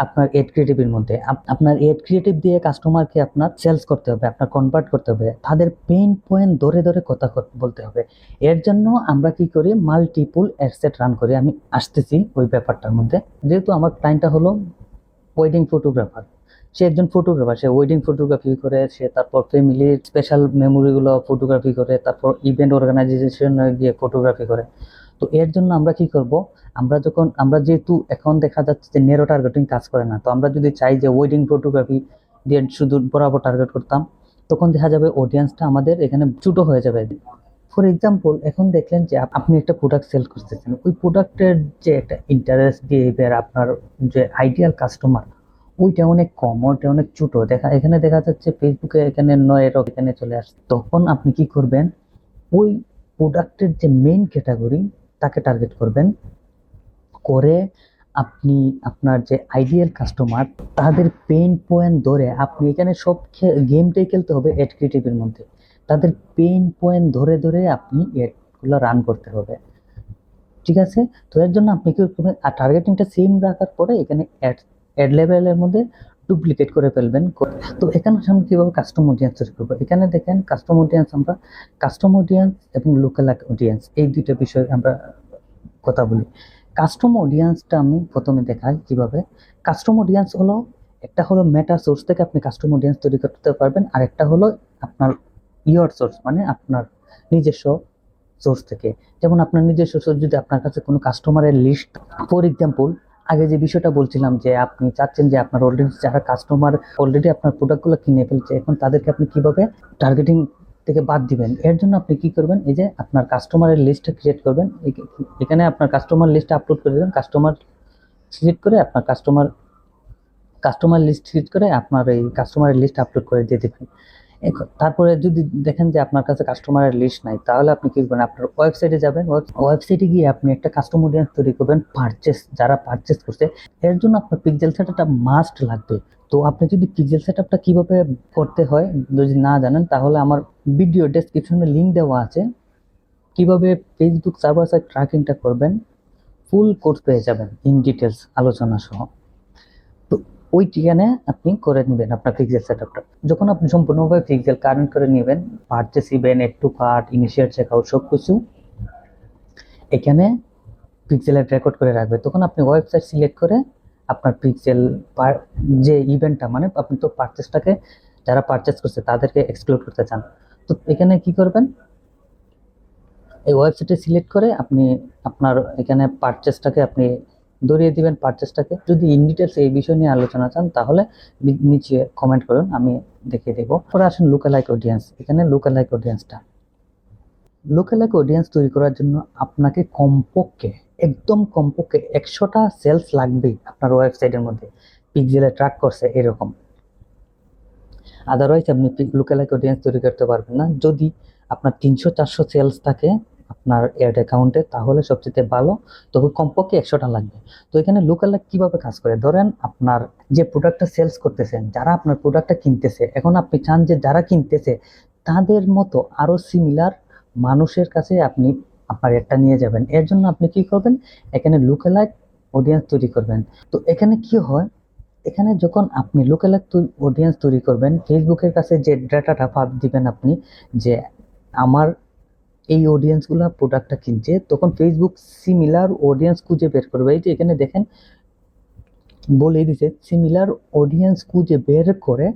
আপনার এড ক্রিয়েটিভের মধ্যে। আপনার এড ক্রিয়েটিভ দিয়ে কাস্টমারকে আপনার সেলস করতে হবে, আপনার কনভার্ট করতে হবে, তাদের পেইন পয়েন্ট ধরে ধরে কথা বলতে হবে। এর জন্য আমরা কি করি, মাল্টিপল অ্যাডসেট রান করি। আমি আসতেছি ওই ব্যাপারটার মধ্যে। যেহেতু আমার ক্লায়েন্টটা হলো ওয়েডিং ফটোগ্রাফার, সে একজন ফটোগ্রাফার, সে ওয়েডিং ফটোগ্রাফি করে, সে তারপর ফ্যামিলির স্পেশাল মেমোরিগুলো ফটোগ্রাফি করে, তারপর ইভেন্ট অর্গানাইজেশনে গিয়ে ফটোগ্রাফি করে। তো এর জন্য আমরা কি করব, আমরা যেহেতু এখন দেখা যাচ্ছে যে নেরো টার্গেটিং কাজ করে না, তো আমরা যদি চাই যে ওয়েডিং ফটোগ্রাফি দিয়ে শুধু বরাবর টার্গেট করতাম, তখন দেখা যাবে অডিয়েন্সটা আমাদের এখানে ছোট হয়ে যাবে। ফর এক্সাম্পল, এখন দেখলেন যে আপনি একটা প্রোডাক্ট সেল করতেছেন, ওই প্রোডাক্টের যে একটা ইন্টারেস্ট বিহেভিয়ার, আপনার যে আইডিয়াল কাস্টমার, ওইটা অনেক কম, ওইটা অনেক ছোট। এখানে দেখা যাচ্ছে ফেসবুকে এখানে 9 এখানে চলে আসছে। তখন আপনি কি করবেন, ওই প্রোডাক্টের যে মেইন ক্যাটাগরি তাকে টার্গেট করবেন। করে আপনি আপনার যে আইডিয়াল কাস্টমার, তাদের পেইন পয়েন্ট ধরে, আপনি এখানে সব গেমটাই খেলতে হবে অ্যাড ক্রিয়েটিভের মধ্যে। তাদের পেইন পয়েন্ট ধরে ধরে আপনি অ্যাডগুলো রান করতে হবে। ঠিক আছে? তো এর জন্য আপনি কি করবেন, আর টার্গেটিংটা সেম রাখার পরে এখানে অ্যাড লেভেলের মধ্যে ডুপ্লিকেট করে ফেলবেন। তো এখানে আমরা কিভাবে কাস্টম অডিয়েন্স তৈরি করবো? এখানে দেখেন কাস্টম অডিয়েন্স এবং লোকাল অডিয়েন্স, এই দুইটা বিষয় আমরা কথা বলি। কাস্টম অডিয়েন্সটা আমি প্রথমে দেখাই কিভাবে। কাস্টম অডিয়েন্স হলো, একটা হলো মেটা সোর্স থেকে আপনি কাস্টম অডিয়েন্স তৈরি করতে পারবেন, আর একটা হলো আপনার ইয়র সোর্স, মানে আপনার নিজস্ব সোর্স থেকে। যেমন আপনার নিজস্ব সোর্স, যদি আপনার কাছে কোনো কাস্টমারের লিস্ট, ফর এক্সাম্পল আগে যে বিষয়টা বলছিলাম যে আপনি চাচ্ছেন যে আপনার অলরেডি যারা কাস্টমার অলরেডি আপনার প্রোডাক্টগুলো কিনে ফেলছে, এখন তাদেরকে আপনি কিভাবে টার্গেটিং থেকে বাদ দিবেন, এর জন্য আপনি কি করবেন, এই যে আপনার কাস্টমারের লিস্ট ক্রিয়েট করবেন। এখানে আপনার কাস্টমার লিস্ট আপলোড করে দেবেন, কাস্টমার সিলেক্ট করে আপনার কাস্টমার লিস্ট সিলেক্ট করে আপনার এই কাস্টমারের লিস্ট আপলোড করে দিয়ে দেবেন। তারপরে যদি দেখেন যে আপনার কাছে কাস্টমারের লিস্ট নাই, তাহলে আপনি কি করবেন, আপনার ওয়েবসাইটে যাবেন, ওয়েবসাইটে গিয়ে আপনি একটা কাস্টম অডিয়েন্স তৈরি করবেন, যারা পারচেস করছে। এর জন্য আপনার পিক্সেল সেটআপটা মাস্ট লাগবে। তো আপনি যদি পিক্সেল সেটআপটা কিভাবে করতে হয় যদি না জানেন, তাহলে আমার ভিডিও ডেসক্রিপশনে লিংক দেওয়া আছে, কিভাবে ফেসবুক সার্ভার সাইড ট্র্যাকিংটা করবেন, ফুল কোর্স পেয়ে যাবেন ইন ডিটেলস আলোচনা সহ। তো ওই ঠিকানে আপনি করে নেবেন আপনার পিক্সেল সেটআপটা। যখন আপনি সম্পূর্ণভাবে পিক্সেল কারেন্ট করে নেবেন, purchase event, add to cart, initiate checkout সবকিছু এখানে পিক্সেলের রেকর্ড করে রাখবে, তখন আপনি ওয়েবসাইট সিলেক্ট করে আপনার পিক্সেল যে ইভেন্টটা, মানে আপনি তো পারচেসটাকে, যারা পারচেস করছে তাদেরকে এক্সক্লুড করতে চান, তো এখানে কি করবেন, এই ওয়েবসাইটে সিলেক্ট করে আপনি আপনার এখানে পারচেসটাকে আপনি ধরিয়ে দিবেন পারচেসটাকে। যদি ইন ডিটেলস এই বিষয় নিয়ে আলোচনা চান, তাহলে নিচে কমেন্ট করুন, আমি দেখিয়ে দেবো। পরে আসেন লুকালাইক অডিয়েন্স। এখানে লুকালাইক অডিয়েন্স তৈরি করার জন্য আপনাকে কমপক্ষে, একদম কমপক্ষে 100টা সেলস লাগবেই আপনার ওয়েবসাইটের মধ্যে, পিক্সেলে ট্র্যাক করছে এরকম। আদারওয়াইজ আপনি লুকালাইক অডিয়েন্স তৈরি করতে পারবেন না। যদি আপনার 300-400 সেলস থাকে আপনার অ্যাড অ্যাকাউন্টে, তাহলে সবচেয়ে ভালো, তবে কমপক্ষে 100টা লাগবে। তো এখানে লুকালাইক কিভাবে কাজ করে, ধরেন আপনার যে প্রোডাক্টটা সেলস করতেছেন, যারা আপনার প্রোডাক্টটা কিনতেছে, এখন আপনি চান যে যারা কিনতেছে তাদের মতো আরো সিমিলার মানুষের কাছে আপনি আপনার অ্যাডটা নিয়ে যাবেন। এর জন্য আপনি কি করবেন, এখানে লুকালাইক অডিয়েন্স তৈরি করবেন। তো এখানে কি হয়, এখানে যখন আপনি লুকালাইক অডিয়েন্স তৈরি করবেন, ফেসবুকের কাছে যে ডাটাটা দিবেন আপনি, যে আমার এই অডিয়েন্সগুলো প্রোডাক্টটা কিনছে, তখন ফেসবুক সিমিলার অডিয়েন্স খুঁজে বের করবে। এই যে এখানে দেখেন বলে দিছে, সিমিলার অডিয়েন্স খুঁজে বের করে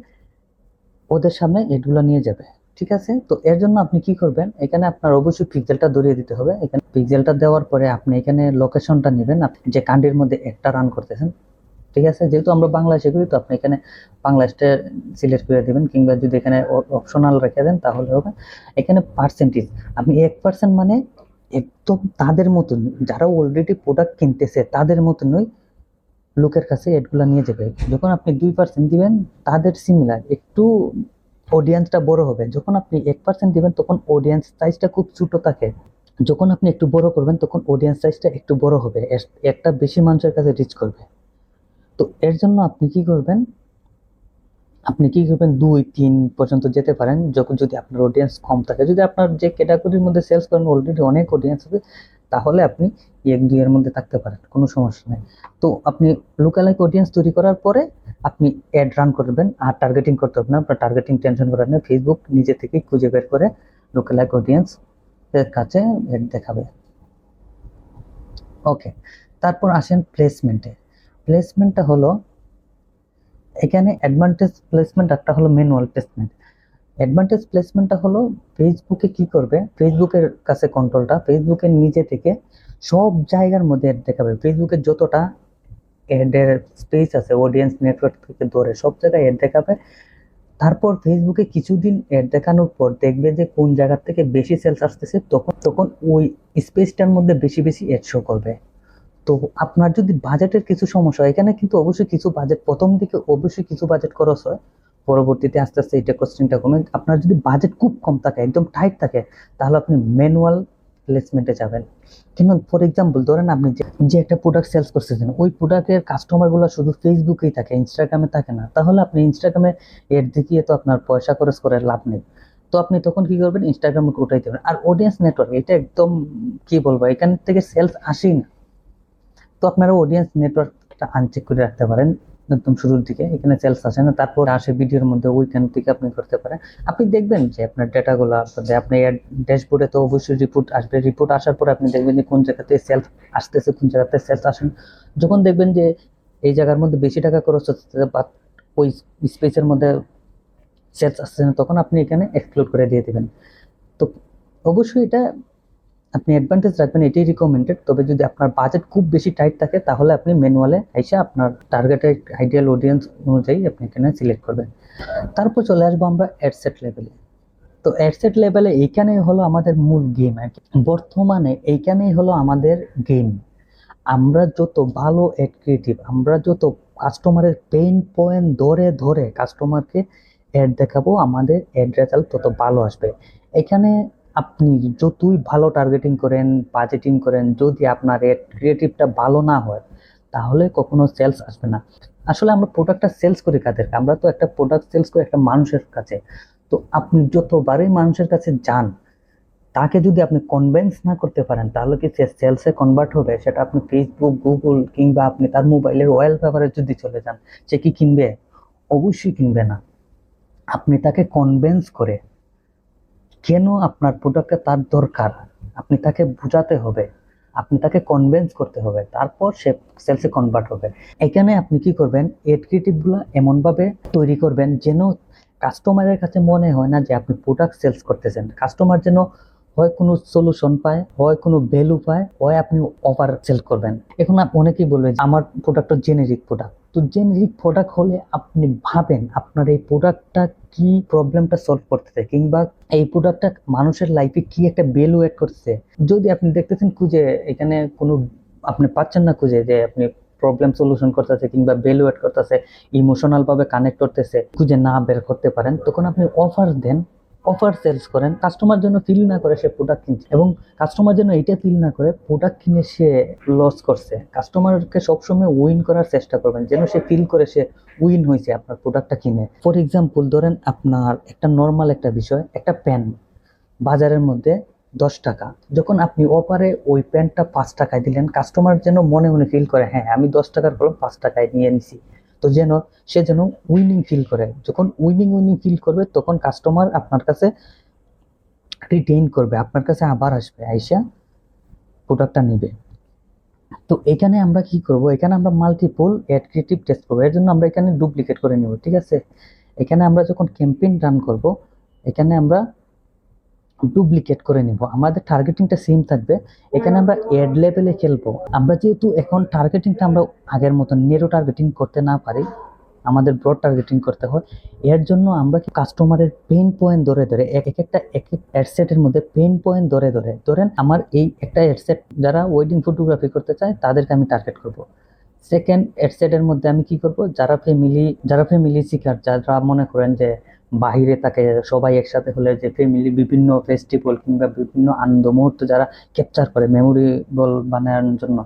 ওদের সামনে এগুলো নিয়ে যাবে। ঠিক আছে, তো এর জন্য আপনি কি করবেন, এখানে আপনার অবশ্যই পিক্সেলটা ধরিয়ে দিতে হবে। এখানে পিক্সেলটা দেওয়ার পরে আপনি এখানে লোকেশনটা নেবেন, আপনি যে কান্ট্রির মধ্যে একটা রান করতেছেন। ঠিক আছে, যেহেতু আমরা বাংলাদেশে করি, তো আপনি এখানে বাংলাদেশটা সিলেক্ট করে দেবেন, কিংবা যদি এখানে অপশনাল রেখে দেন তাহলে হবে। এখানে পার্সেন্টেজ, আপনি 1% মানে একদম তাদের মতন, যারা অলরেডি প্রোডাক্ট কিনতেছে তাদের মতনই লোকের কাছে এডগুলো নিয়ে যাবে। যখন আপনি 2% দিবেন, তাদের সিমিলার একটু অডিয়েন্সটা বড় হবে। যখন আপনি 1% দিবেন, তখন অডিয়েন্স সাইজটা খুব ছোট থাকে। যখন আপনি একটু বড় করবেন, তখন অডিয়েন্স সাইজটা একটু বড় হবে, একটা বেশি মানুষের কাছে রিচ করবে। তো এর জন্য আপনি কি করবেন 2-3 পর্যন্ত যেতে পারেন, যখন যদি আপনার অডিয়েন্স কম থাকে। যদি আপনার যে ক্যাটাগরির মধ্যে সেলস করেন অলরেডি অনেক অডিয়েন্স আছে, তাহলে আপনি 1-2 এর মধ্যে থাকতে পারেন, কোনো সমস্যা নেই। তো আপনি লুকালাইক অডিয়েন্স তৈরি করার পরে আপনি অ্যাড রান করবেন, আর টার্গেটিং করতে হবে না। আপনার টার্গেটিং টেনশন করার নেই, ফেসবুক নিজে থেকেই খুঁজে বের করে লুকালাইক অডিয়েন্স এর কাছে অ্যাড দেখাবে। ওকে, তারপর আসেন প্লেসমেন্টটা হলো, এখানে অ্যাডভান্টেজ প্লেসমেন্ট, একটা হলো ম্যানুয়াল প্লেসমেন্ট। অ্যাডভান্টেজ প্লেসমেন্টটা হলো, ফেসবুকে কি করবে, ফেসবুকের কাছে কন্ট্রোলটা, ফেসবুকের নিজে থেকে সব জায়গার মধ্যে অ্যাড দেখাবে। ফেসবুকের যতটা অ্যাডের স্পেস আছে, অডিয়েন্স নেটওয়ার্ক থেকে ধরে সব জায়গায় অ্যাড দেখাবে। তারপর ফেসবুকে কিছুদিন অ্যাড দেখানোর পর দেখবে যে কোন জায়গা থেকে বেশি সেলস আসতেছে, তখন তখন ওই স্পেসটার মধ্যে বেশি বেশি অ্যাড শো করবে। তো আপনার যদি বাজেটের কিছু সমস্যা হয়, এখানে কিন্তু অবশ্যই কিছু বাজেট, প্রথম দিকে অবশ্যই কিছু বাজেট খরচ হয়, পরবর্তীতে আস্তে আস্তে এটা কস্টিংটা কমে। আপনার যদি বাজেট খুব কম থাকে, একদম টাইট থাকে, তাহলে আপনি ম্যানুয়াল প্লেসমেন্টে যাবেন। কিন্তু ফর এক্সাম্পল ধরেন আপনি যে একটা প্রোডাক্ট সেলস করতেছেন, ওই প্রোডাক্টের কাস্টমার গুলো শুধু ফেসবুকেই থাকে, ইনস্টাগ্রামে থাকে না, তাহলে আপনি ইনস্টাগ্রামে এড দেখিয়ে তো আপনার পয়সা খরচ করে লাভ নেই। তো আপনি তখন কি করবেন, ইনস্টাগ্রামে ওটাই দেবেন। আর অডিয়েন্স নেটওয়ার্ক, এটা একদম কি বলবো, এখান থেকে সেলস আসেই না। তো আপনারা অডিয়েন্স নেটওয়ার্কটা আনচেক করে রাখতে পারেন। একদম শুরুর দিকে এখানে সেলস আসে না, তারপর আসে ভিডিওর মধ্যে, ওইখান থেকে আপনি করতে পারেন। আপনি দেখবেন যে আপনার ডেটাগুলো আসবে, আপনি ড্যাশবোর্ডে তো অবশ্যই রিপোর্ট আসবে, রিপোর্ট আসার পর আপনি দেখবেন যে কোন জায়গাতে সেলস আসতেছে, কোন জায়গাতে সেলস আসেন। যখন দেখবেন যে এই জায়গার মধ্যে বেশি টাকা খরচ হচ্ছে বা ওই স্পেসের মধ্যে সেলস আসছে না, তখন আপনি এখানে এক্সক্লুড করে দিয়ে দেবেন। তো অবশ্যই এটা আপনি অ্যাডভান্টেজ রাখবেন, এটাই রিকমেন্ডেড। তবে যদি আপনার বাজেট খুব বেশি টাইট থাকে তাহলে আপনি ম্যানুয়ালে এসে আপনার টার্গেটেড আইডিয়াল অডিয়েন্স অনুযায়ী আপনি এখানে সিলেক্ট করবেন। তারপর চলে আসবো আমরা অ্যাডসেট লেভেলে। তো অ্যাডসেট লেভেলে এইখানেই হলো আমাদের মূল গেম আর কি, বর্তমানে এইখানেই হলো আমাদের গেম। আমরা যত ভালো অ্যাড ক্রিয়েটিভ, আমরা যত কাস্টমারের পেইন পয়েন্ট ধরে ধরে কাস্টমারকে অ্যাড দেখাবো, আমাদের অ্যাড রেজাল্ট তত ভালো আসবে। এখানে আপনি যতই ভালো টার্গেটিং করেন, বাজেটিং করেন, যদি আপনার অ্যাড ক্রিয়েটিভটা ভালো না হয় তাহলে কখনো সেলস আসবে না। আসলে আমরা প্রোডাক্টটা সেলস করি কাদেরকে? আমরা তো একটা প্রোডাক্ট সেলস করি একটা মানুষের কাছে। তো আপনি যতবারই মানুষের কাছে যান, তাকে যদি আপনি কনভিন্স না করতে পারেন তাহলে কি সে সেলসে কনভার্ট হবে? সেটা আপনি ফেসবুক, গুগল কিংবা আপনি তার মোবাইলের ওয়ালপেপারে যদি চলে যান, সে কি কিনবে? অবশ্যই কিনবে না। আপনি তাকে কনভিন্স করে কেন আপনার প্রোডাক্টটা তার দরকার, আপনি তাকে বোঝাতে হবে, আপনি তাকে কনভিন্স করতে হবে, তারপর সে সেলসে কনভার্ট হবে। এখানে আপনি কি করবেন, এড ক্রিয়েটিভগুলো এমনভাবে তৈরি করবেন যেন কাস্টমারের কাছে মনে হয় না যে আপনি প্রোডাক্ট সেলস করতেছেন। কাস্টমার যেন হয় কোনো সলিউশন পায়, হয় কোনো ভ্যালু পায়, হয় আপনি অফার সেল করবেন। এখন অনেকেই বলবে যে আমার প্রোডাক্টটা জেনেরিক প্রোডাক্ট। তো জেনেরিক প্রোডাক্ট হলে আপনি ভাবেন আপনার এই প্রোডাক্টটা কি প্রবলেমটা সলভ করতেছে, কিংবা এই প্রোডাক্টটা মানুষের লাইফে কি একটা ভ্যালু এড করতেছে। যদি আপনি দেখতেছেন খুঁজে এখানে কোনো আপনি পাচ্ছেন না খুঁজে যে আপনি প্রবলেম সলিউশন করতেছে কিংবা ভ্যালু এড করতেছে, ইমোশনাল ভাবে কানেক্ট করতেছে, খুঁজে না বের করতে পারেন, তখন আপনি অফার দেন, অফার সেলস করেন। কাস্টমার যেন ফিল না করে সে প্রোডাক্ট কিনছে, এবং কাস্টমার যেন এটা ফিল না করে প্রোডাক্ট কিনে সে লস করছে। কাস্টমারকে সবসময় উইন করার চেষ্টা করবেন, যেন সে ফিল করে সে উইন হয়েছে আপনার প্রোডাক্টটা কিনে। ফর এক্সাম্পল ধরেন আপনার একটা নর্মাল একটা বিষয়, একটা প্যান বাজারের মধ্যে 10 টাকা, যখন আপনি অফারে ওই প্যান্টটা 5 টাকায় দিলেন, কাস্টমার যেন মনে মনে ফিল করে হ্যাঁ আমি 10 টাকার কলম 5 টাকায় নিয়ে নিছি। তো যেন সে যেন উইনিং ফিল করে, যখন উইনিং ফিল করবে তখন কাস্টমার আপনার কাছে রিটেইন করবে, আপনার কাছে আবার আসবে, আইসা প্রোডাক্টটা নিবে। তো এখানে আমরা কি করব, এখানে আমরা মাল্টিপল অ্যাড ক্রিয়েটিভ টেস্ট করবো। এর জন্য আমরা এখানে ডুপ্লিকেট করে নিব, ঠিক আছে? এখানে আমরা যখন ক্যাম্পেইন রান করব, এখানে আমরা ডুপ্লিকেট করে নিব, আমাদের টার্গেটিংটা সেম থাকবে। এখানে আমরা অ্যাড লেভেলে খেলবো। আমরা যেহেতু এখন টার্গেটিংটা আমরা আগের মতো নেরো টার্গেটিং করতে না পারি, আমাদের ব্রড টার্গেটিং করতে হয়। এর জন্য আমরা কাস্টমারের পেইন পয়েন্ট ধরে ধরে এক একটা অ্যাডসেটের মধ্যে পেইন পয়েন্ট ধরে ধরে, ধরেন আমার এই একটা অ্যাডসেট যারা ওয়েডিং ফটোগ্রাফি করতে চায় তাদেরকে আমি টার্গেট করব। সেকেন্ড অ্যাডসেটের মধ্যে আমি কি করব, যারা ফ্যামিলি সিকার, যারা মনে করেন যে বাহিরে থাকে সবাই একসাথে হলে যে ফ্যামিলি বিভিন্ন ফেস্টিভ্যাল কিংবা বিভিন্ন আনন্দ মুহূর্ত যারা ক্যাপচার করে মেমোরেবল বানানোর জন্য,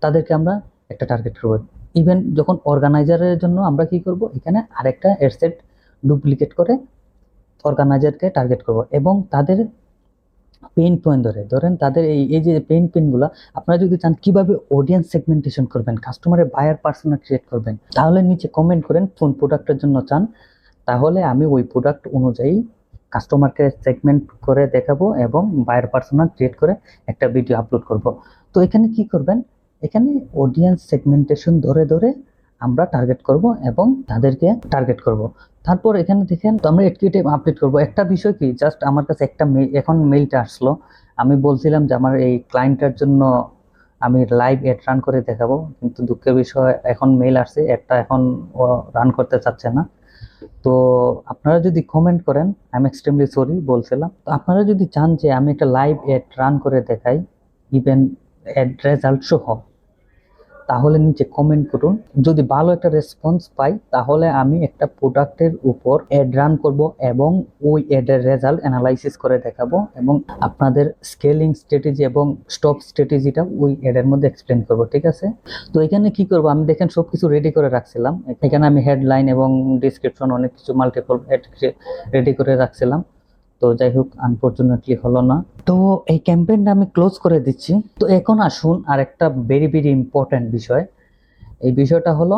তাদেরকে আমরা একটা টার্গেট করবো। ইভেন যখন অর্গানাইজারের জন্য আমরা কি করব, এখানে আরেকটা অ্যাডসেট ডুপ্লিকেট করে অর্গানাইজারকে টার্গেট করব, এবং তাদের পেইন পয়েন্ট ধরেন তাদের এই যে পেইন গুলা, আপনারা যদি চান কিভাবে অডিয়েন্স সেগমেন্টেশন করবেন, কাস্টমারের বায়ার পার্সোনা ক্রিয়েট করবেন, তাহলে নিচে কমেন্ট করেন কোন প্রোডাক্টের জন্য চান, তাহলে আমি ওই প্রোডাক্ট অনুযায়ী কাস্টমারকে সেগমেন্ট করে দেখাবো এবং বায়ার পার্সোনা ক্রিয়েট করে একটা ভিডিও আপলোড করব। তো এখানে কি করবেন, এখানে অডিয়েন্স সেগমেন্টেশন ধরে ধরে আমরা টার্গেট করব এবং তাদেরকে টার্গেট করব। তারপর এখানে দেখেন, তো আমরা এডুকেটিভ আপডেট করব। একটা বিষয় কি, জাস্ট আমার কাছে একটা এখন মেইলটা আসলো, আমি বলছিলাম যে আমার এই ক্লায়েন্টের জন্য আমি লাইভ এড রান করে দেখাবো, কিন্তু দুঃখের বিষয় এখন মেইল আসছে, এডটা এখন রান করতে চাচ্ছে না। তো আপনারা যদি কমেন্ট করেন, আই এম এক্সট্রিমলি সরি বলছিলাম। তো আপনারা যদি চান যে আমি একটা লাইভ এড রান করে দেখাই, ইভেন এড রেজাল্ট সহ, তাহলে নিচে কমেন্ট করুন। যদি ভালো একটা রেসপন্স পাই তাহলে আমি একটা প্রোডাক্টের উপর অ্যাড রান করব এবং ওই অ্যাডের রেজাল্ট অ্যানালাইসিস করে দেখাবো, এবং আপনাদের স্কেলিং স্ট্র্যাটেজি এবং স্টপ স্ট্র্যাটেজিটা ওই অ্যাডের মধ্যে এক্সপ্লেন করব, ঠিক আছে? তো এখানে কি করব, আমি দেখেন সবকিছু রেডি করে রাখছিলাম। এখানে আমি হেডলাইন এবং ডিসক্রিপশন অনেক কিছু মাল্টিপল অ্যাড রেডি করে রাখছিলাম। তো যাই হোক, আনফরচুনেটলি হলো না। তো এই ক্যাম্পেইনটা আমি ক্লোজ করে দিচ্ছি। তো এখন আসুন আর একটা ভেরি ভেরি ইম্পর্ট্যান্ট বিষয়। এই বিষয়টা হলো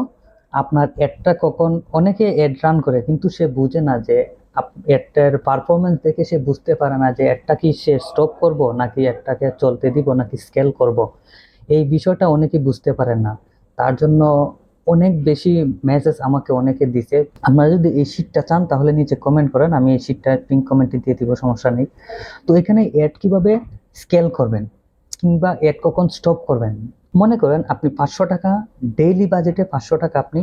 আপনার অ্যাডটা কখন অনেকে অ্যাড রান করে কিন্তু সে বুঝে না যে অ্যাডটার পারফরমেন্স দেখে সে বুঝতে পারে না যে অ্যাডটা কি সে স্টপ করব নাকি অ্যাডটাকে চলতে দিব নাকি স্কেল করব। এই বিষয়টা অনেকে বুঝতে পারেন না। তার জন্য অনেক বেশি মেসেজ আমাকে অনেকে দিছে। আপনারা যদি এই শীটটা চান তাহলে নিচে কমেন্ট করেন, আমি এই শীটটা পিন কমেন্টে দিয়ে দিব, সমস্যা নেই। তো এখানে অ্যাড কিভাবে স্কেল করবেন কিংবা অ্যাড কখন স্টপ করবেন। মনে করেন আপনি 500 টাকা ডেইলি বাজেটে 500 টাকা আপনি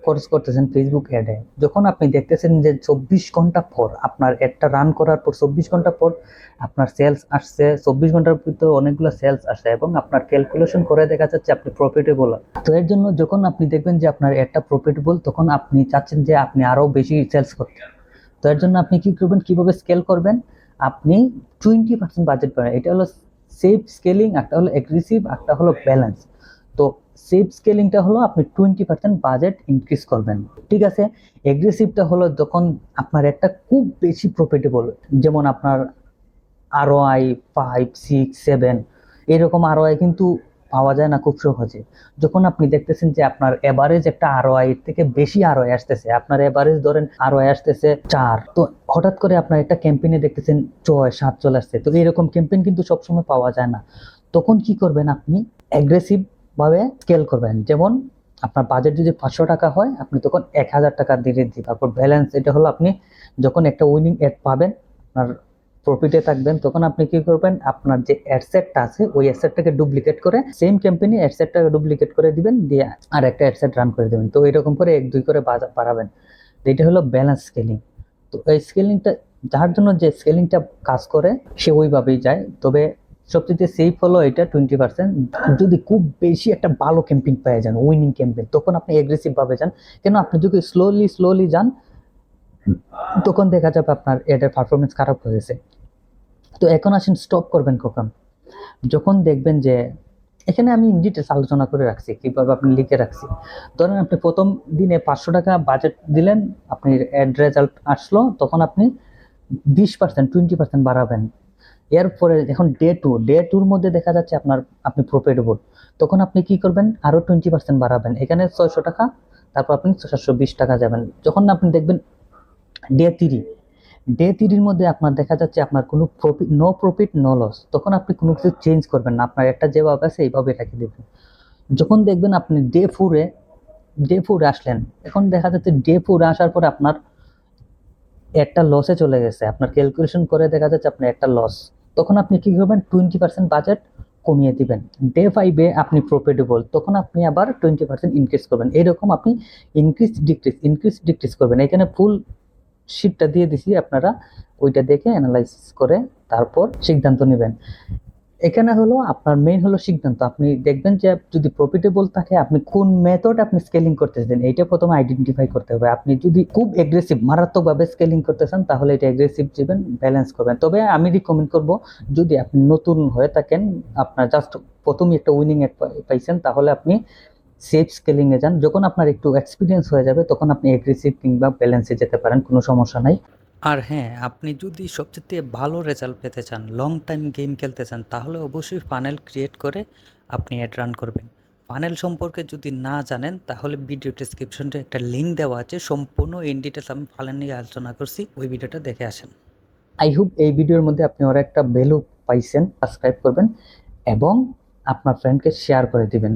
খরচ করতেছেন ফেসবুক অ্যাডে। যখন আপনি দেখতেছেন যে 24 ঘন্টা পর আপনার অ্যাডটা রান করার পর 24 ঘন্টা পর আপনার সেলস আসছে, 24 ঘন্টার ভিতরে অনেকগুলো সেলস আসে এবং আপনার ক্যালকুলেশন করে দেখা যাচ্ছে আপনি প্রফিটেবল। তো এর জন্য যখন আপনি দেখবেন যে আপনার অ্যাডটা প্রফিটেবল তখন আপনি চাচ্ছেন যে আপনি আরো বেশি সেলস করতে। তো এর জন্য আপনি কি করবেন, কিভাবে স্কেল করবেন, আপনি 20% বাজেট পাবেন। এটা হলো সেফ স্কেলিং, একটা হলো এগ্রেসিভ, একটা হলো ব্যালেন্স। তো সেফ স্কেলিংটা হলো আপনি 20% বাজেট ইনক্রিজ করবেন, ঠিক আছে। এগ্রেসিভটা হলো যখন আপনার একটা খুব বেশি প্রফিটেবল, যেমন আপনার ROI 5, 6, 7 এরকম ROI কিন্তু পাওয়া যায় না খুব সহজে। যখন আপনি দেখতেছেন যে আপনার এভারেজ একটা ROI এর থেকে বেশি ROI আসতেছে, আপনার এভারেজ ধরেন ROI আসতেছে 4, তো হঠাৎ করে আপনার একটা ক্যাম্পেইনে দেখতেছেন 6, 7 চলে আসছে। তো এরকম ক্যাম্পেইন কিন্তু সবসময় পাওয়া যায় না। তখন কি করবেন, আপনি অ্যাগ্রেসিভ ভাবে স্কেল করবেন। যেমন আপনার বাজেট যদি 500 টাকা হয় আপনি তখন 1000 টাকা দিয়ে দিন। তারপর ব্যালেন্স, এটা হলো আপনি যখন একটা উইনিং অ্যাড পাবেন, আপনার প্রফিটে থাকবেন, তখন আপনি কি করবেন, আপনার যে অ্যাডসেটটা আছে ওই অ্যাডসেটটাকে ডুপ্লিকেট করে সেম ক্যাম্পেইনে অ্যাডসেটটাকে ডুপ্লিকেট করে দিবেন, দিয়ে আর একটা অ্যাডসেট রান করে দেবেন। তো এরকম করে 1-2 করে বাড়াবেন। তো এটা হলো ব্যালেন্স স্কেলিং। তো এই স্কেলিংটা, যার জন্য যে স্কেলিংটা কাজ করে সে ওইভাবেই যায়। তবে সবচেয়ে সেফ হলো এটা 20%। যদি খুব বেশি একটা ভালো ক্যাম্পেইন পেয়ে যান, উইনিং ক্যাম্পেইন, তখন আপনি এগ্রেসিভ ভাবে যান। কেন, আপনি যদি স্লোলি যান তখন দেখা যাবে আপনার এটার পারফরমেন্স খারাপ হয়েছে। তো এখন আসেন স্টপ করবেন কখন, যখন দেখবেন যে, এখানে আমি ডিটেলস আলোচনা করে রাখছি কিভাবে আপনি লিখে রাখছি। ধরেন আপনি প্রথম দিনে 500 টাকা বাজেট দিলেন, আপনি অ্যাড রেজাল্ট আসলো, তখন আপনি 20% বাড়াবেন। এরপরে এখন ডে টুর মধ্যে দেখা যাচ্ছে আপনি প্রফিটেবল, তখন আপনি কি করবেন, আরো 20% বাড়াবেন। এখানে 600 টাকা, তারপর আপনি 720 টাকা যাবেন। যখন আপনি দেখবেন ডে 3 মধ্যে আপনার দেখা যাচ্ছে আপনার কোনো প্রফিট নো লস, তখন আপনি কোনো কিছু চেঞ্জ করবেন না, আপনার একটা যেভাবে আছে এইভাবে রেখে দেবেন। যখন দেখবেন আপনি ডে 4 আসলেন, এখন দেখা যাচ্ছে ডে 4 আসার পরে আপনার একটা লসে চলে গেছে, আপনার ক্যালকুলেশন করে দেখা যাচ্ছে আপনার একটা লস, তখন আপনি কি করবেন, 20% বাজেট কমিয়ে দিবেন। ডে 5 আপনি প্রফিটেবল, তখন আপনি আবার 20% ইনক্রিজ করবেন। এরকম আপনি ইনক্রিজ করবেন। এখানে ফুল শীটটা দিয়ে দিছি, আপনারা ওইটা দেখে অ্যানালাইসিস করে তারপর সিদ্ধান্ত নেবেন। এখানে হলো আপনার মেইন হলো সিদ্ধান্ত, আপনি দেখবেন যে যদি প্রফিটেবল থাকে আপনি কোন মেথড আপনি স্কেলিং করতেছেন এইটা প্রথমে আইডেন্টিফাই করতে হবে। আপনি যদি খুব এগ্রেসিভ মারাত্মকভাবে স্কেলিং করতে চান তাহলে এটা এগ্রেসিভ দিবেন, ব্যালেন্স করবেন। তবে আমি রিকমেন্ড করব, যদি আপনি নতুন হয়ে থাকেন, আপনার জাস্ট প্রথমে একটা উইনিং পাইছেন, তাহলে আপনি সেফ স্কেলিং এ যান। যখন আপনার একটু এক্সপিরিয়েন্স হয়ে যাবে তখন আপনি এগ্রেসিভ কিংবা ব্যালেন্সে যেতে পারেন, কোনো সমস্যা নাই। আর হ্যাঁ, আপনি যদি সবচেয়ে ভালো রেজাল্ট পেতে চান, লং টাইম গেম খেলতে চান, তাহলে অবশ্যই ফানেল ক্রিয়েট করে আপনি অ্যাড রান করবেন। ফানেল সম্পর্কে যদি না জানেন তাহলে ভিডিও ডেসক্রিপশনে একটা লিঙ্ক দেওয়া আছে, সম্পূর্ণ ইন ডিটেলস আমি ফানেল নিয়ে আলোচনা করছি, ওই ভিডিওটা দেখে আসেন। আই হোপ এই ভিডিওর মধ্যে আপনি ওর একটা ভ্যালু পাইছেন। সাবস্ক্রাইব করবেন এবং আপনার ফ্রেন্ডকে শেয়ার করে দিবেন।